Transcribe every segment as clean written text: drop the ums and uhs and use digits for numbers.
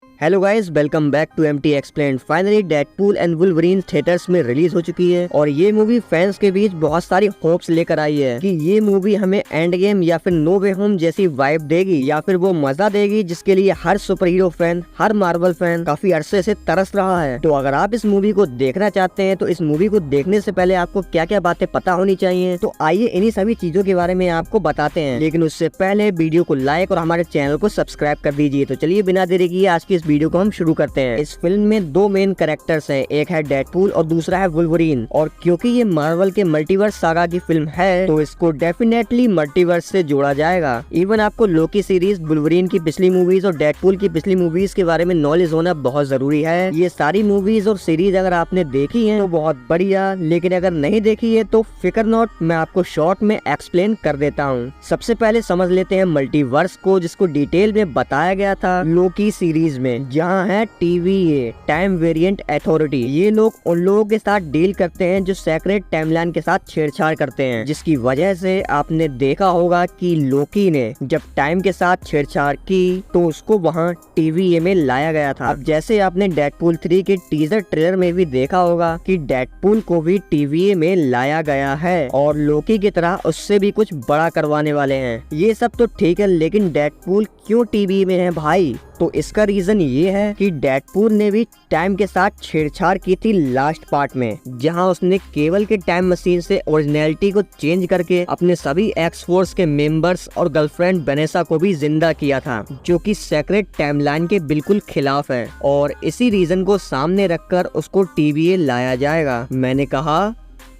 Hello guys, welcome back to MT explained. Finally Deadpool and Wolverine theatres में release हो चुकी है और ये मूवी फैंस के बीच बहुत सारी होप्स लेकर आई है कि ये मूवी हमें एंड गेम या फिर नो वे होम जैसी वाइब देगी या फिर वो मजा देगी जिसके लिए हर सुपर हीरो फैन, हर मार्वल फैन काफी अरसे से तरस रहा है। तो अगर आप इस मूवी को देखना चाहते हैं तो इस मूवी को देखने से पहले आपको क्या क्या बातें पता होनी चाहिए, तो आइए इन्हीं सभी चीजों के बारे में आपको बताते हैं। लेकिन उससे पहले वीडियो को लाइक और हमारे चैनल को सब्सक्राइब कर दीजिए। तो चलिए बिना देरी किए आज की इस वीडियो को हम शुरू करते हैं। इस फिल्म में दो मेन कैरेक्टर्स हैं, एक है डेडपूल और दूसरा है वुल्वरीन। और क्योंकि ये मार्वल के मल्टीवर्स सागा की फिल्म है तो इसको डेफिनेटली मल्टीवर्स से जोड़ा जाएगा। इवन आपको लोकी सीरीज, वुल्वरीन की पिछली मूवीज और डेडपूल की पिछली मूवीज के बारे में नॉलेज होना बहुत जरूरी है। ये सारी मूवीज और सीरीज अगर आपने देखी है तो बहुत बढ़िया, लेकिन अगर नहीं देखी है तो फिकर नॉट, मैं आपको शॉर्ट में एक्सप्लेन कर देता हूँ। सबसे पहले समझ लेते हैं मल्टीवर्स को, जिसको डिटेल में बताया गया था लोकी सीरीज में, जहाँ है TVA, टाइम वेरिएंट अथॉरिटी। ये लोग उन लोगों के साथ डील करते हैं जो सेक्रेट टाइमलाइन के साथ छेड़छाड़ करते हैं, जिसकी वजह से आपने देखा होगा कि लोकी ने जब टाइम के साथ छेड़छाड़ की तो उसको वहां TVA में लाया गया था। अब जैसे आपने डेडपूल 3 के टीजर ट्रेलर में भी देखा होगा कि डेडपूल को भी TVA में लाया गया है और लोकी की तरह उससे भी कुछ बड़ा करवाने वाले हैं। ये सब तो ठीक है, लेकिन डेडपूल क्यों TVA में है भाई? तो इसका रीजन ये है कि डेडपूल ने भी टाइम के साथ छेड़छाड़ की थी लास्ट पार्ट में, जहां उसने केबल के टाइम मशीन से ओरिजिनलिटी को चेंज करके अपने सभी एक्स फोर्स के मेंबर्स और गर्लफ्रेंड वेनेसा को भी जिंदा किया था, जो कि सेक्रेट टाइमलाइन के बिल्कुल खिलाफ है। और इसी रीजन को सामने रखकर उसको TVA लाया जाएगा। मैंने कहा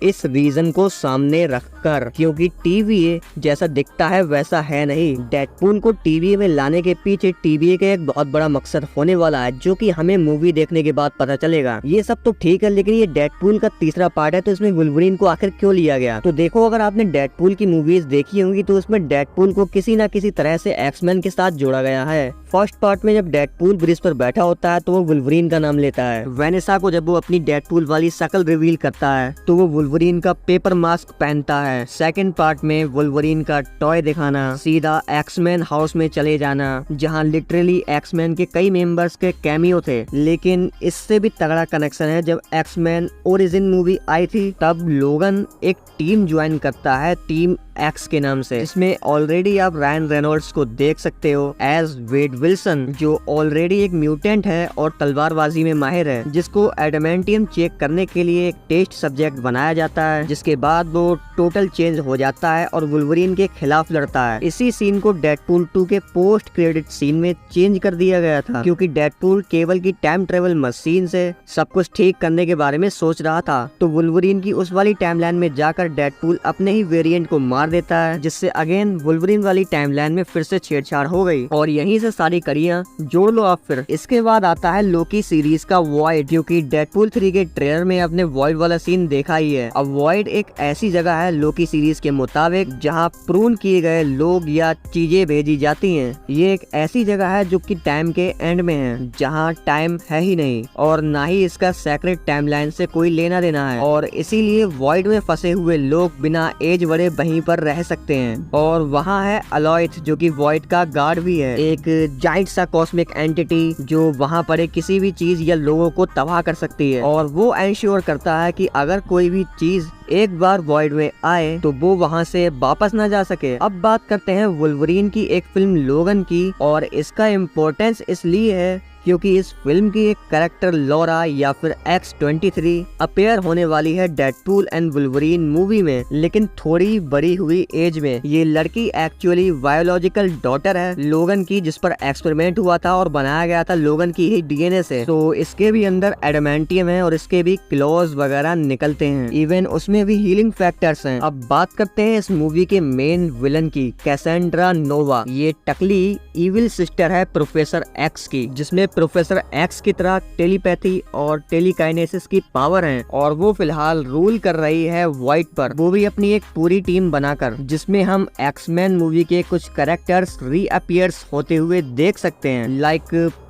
इस रीजन को सामने रखकर, क्योंकि TVA जैसा दिखता है वैसा है नहीं। डेडपूल को TVA में लाने के पीछे TVA का एक बहुत बड़ा मकसद होने वाला है, जो कि हमें मूवी देखने के बाद पता चलेगा। ये सब तो ठीक है, लेकिन ये डेडपूल का तीसरा पार्ट है तो इसमें वुल्वरीन को आखिर क्यों लिया गया? तो देखो, अगर आपने डेडपूल की मूवीज देखी होंगी तो उसमें डेडपूल को किसी न किसी तरह से एक्समैन के साथ जोड़ा गया है। फर्स्ट पार्ट में जब डेडपूल ब्रिज पर बैठा होता है तो वो वुल्वरीन का नाम लेता है। वेनेसा को जब वो अपनी डेडपूल वाली शक्ल रिवील करता है तो वो वुल्वरीन का पेपर मास्क पहनता है। सेकंड पार्ट में वुल्वरीन का टॉय दिखाना, सीधा एक्समैन हाउस में चले जाना, जहां लिटरली एक्समैन के कई मेंबर्स के कैमियो थे। लेकिन इससे भी तगड़ा कनेक्शन है, जब एक्समैन ओरिजिन मूवी आई थी तब लोगन एक टीम ज्वाइन करता है, टीम एक्स के नाम से, इसमें ऑलरेडी आप रायन रेनॉल्ड्स को देख सकते हो एज वेड विल्सन, जो ऑलरेडी एक म्यूटेंट है और तलवारबाजी में माहिर है, जिसको एडमेंटियम चेक करने के लिए एक टेस्ट सब्जेक्ट बनाया जाता है, जिसके बाद वो टोटल चेंज हो जाता है और वुल्वरीन के खिलाफ लड़ता है। इसी सीन को डेडपूल 2 के पोस्ट क्रेडिट सीन में चेंज कर दिया गया था, क्योंकि डेडपूल केबल की टाइम ट्रेवल मशीन से सब कुछ ठीक करने के बारे में सोच रहा था, तो वुल्वरीन की उस वाली टाइमलाइन में जाकर डेडपूल अपने ही वेरिएंट को मार देता है, जिससे अगेन वुल्वरीन वाली टाइमलाइन में फिर से छेड़छाड़ हो गई और यहीं से सारी कड़ियां जोड़ लो आप। फिर इसके बाद आता है लोकी सीरीज का वॉइड, क्योंकि डेडपूल 3 के ट्रेलर में आपने वॉइड वाला सीन देखा ही है। अब वॉइड एक ऐसी जगह है लोकी सीरीज के मुताबिक जहां प्रून किए गए लोग या चीजें भेजी जाती हैं। ये एक ऐसी जगह है जो कि टाइम के एंड में है, जहां टाइम है ही नहीं और ना ही इसका सेक्रेट टाइमलाइन से कोई लेना देना है, और इसीलिए वॉइड में फंसे हुए लोग बिना एज बढ़े वहीं पर रह सकते हैं। और वहाँ है अलॉयथ, जो कि वॉइड का गार्ड भी है, एक जाइंट सा कॉस्मिक एंटिटी जो वहाँ पर किसी भी चीज या लोगों को तबाह कर सकती है, और वो एंश्योर करता है कि अगर कोई भी चीज एक बार वॉइड में आए तो वो वहाँ से वापस न जा सके। अब बात करते हैं वुल्वरीन की एक फिल्म लोगन की, और इसका इम्पोर्टेंस इसलिए है क्योंकि इस फिल्म की एक कैरेक्टर लॉरा या फिर X-23 अपेयर होने वाली है डेडपूल एंड वुल्वरीन मूवी में, लेकिन थोड़ी बड़ी हुई एज में। ये लड़की एक्चुअली बायोलॉजिकल डॉटर है लोगन की, जिस पर एक्सपेरिमेंट हुआ था और बनाया गया था लोगन की ही DNA से। तो इसके भी अंदर एडमेंटियम है और इसके भी क्लॉज वगैरह निकलते हैं, इवन उसमें भी हीलिंग फैक्टर्स हैं। अब बात करते हैं इस मूवी के मेन विलन की, कैसेंड्रा नोवा। ये टकली इविल सिस्टर है प्रोफेसर एक्स की, जिसमें प्रोफेसर एक्स की तरह टेलीपैथी और टेलीकाइनेसिस की पावर है, और वो फिलहाल रूल कर रही है वाइट पर, वो भी अपनी एक पूरी टीम बनाकर, जिसमें हम एक्समैन मूवी के कुछ कैरेक्टर्स रीअपियर्स होते हुए देख सकते हैं, like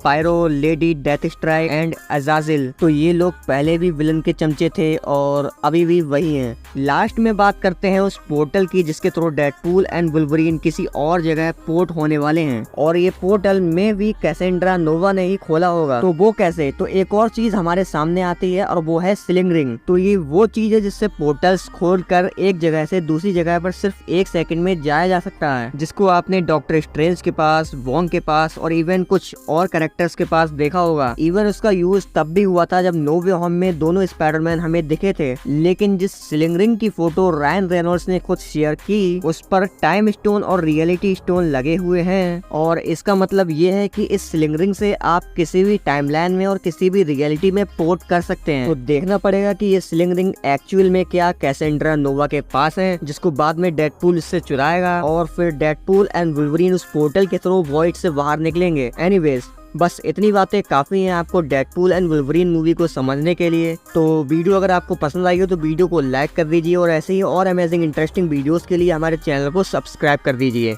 pyro, lady डेथस्ट्राइक and Azazil. तो ये लोग पहले भी विलन के चमचे थे और अभी भी वही हैं। लास्ट में बात करते हैं उस पोर्टल की जिसके थ्रू डेडपूल एंड वुल्वरीन किसी और जगह पोर्ट होने वाले हैं, और ये पोर्टल में भी कैसेंड्रा नोवा ने ही खोला होगा। तो वो कैसे? तो एक और चीज हमारे सामने आती है और वो है स्लिंग रिंग। तो ये वो चीज है जिससे पोर्टल्स खोलकर एक जगह से दूसरी जगह पर सिर्फ 1 सेकंड में जाया जा सकता है, जिसको आपने डॉक्टर स्ट्रेंज के पास, वोंग के पास और इवन कुछ और कैरेक्टर्स के पास देखा होगा। इवन उसका यूज तब भी हुआ था जब नो वे होम में दोनों स्पाइडरमैन हमें दिखे थे। लेकिन जिस स्लिंग रिंग की फोटो रायन रेनॉल्ड्स ने खुद शेयर की, उस पर टाइम स्टोन और रियलिटी स्टोन लगे हुए हैं। और इसका मतलब ये है कि इस स्लिंग रिंग से आप किसी भी टाइमलाइन में और किसी भी रियलिटी में पोर्ट कर सकते हैं। तो देखना पड़ेगा कि ये स्लिंग रिंग एक्चुअल में क्या कैसेंड्रा नोवा के पास है, जिसको बाद में डेडपूल इससे चुराएगा और फिर डेडपूल एंड वुल्वरीन उस पोर्टल के थ्रू वॉइड से बाहर निकलेंगे। एनीवेज, बस इतनी बातें काफी हैं आपको डेडपूल एंड वुल्वरीन मूवी को समझने के लिए। तो वीडियो अगर आपको पसंद आई हो तो वीडियो को लाइक कर दीजिए और ऐसे ही और अमेजिंग इंटरेस्टिंग वीडियोस के लिए हमारे चैनल को सब्सक्राइब कर दीजिए।